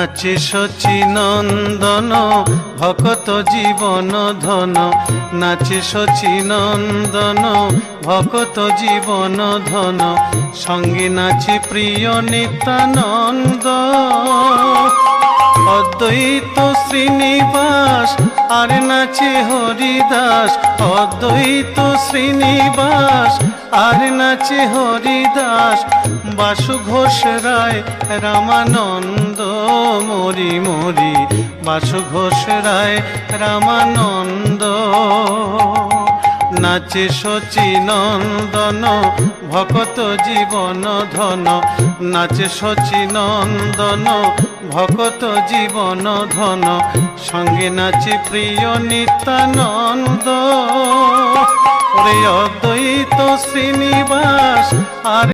নাচে সচিনন্দন ভকত জীবন ধন, নাচে সচিনন্দন ভকত জীবন ধন, সঙ্গে নাচে প্রিয় নিত্যানন্দ। অদ্বৈত শ্রীনিবাস আর নাচে হরিদাস, অদ্বৈত শ্রীনিবাস আর নাচে হরিদাস, বাসু ঘোষ রায় রামানন্দ মরি মরি, বাসু ঘোষ রায় রামানন্দ। নাচে সচিনন্দন ভকত জীবন ধন, নাচে সচিনন্দন ভকত জীবন ধন, সঙ্গে নাচে প্রিয় নিত্যানন্দ। ওরে অদ্বৈত শ্রীনিবাস আর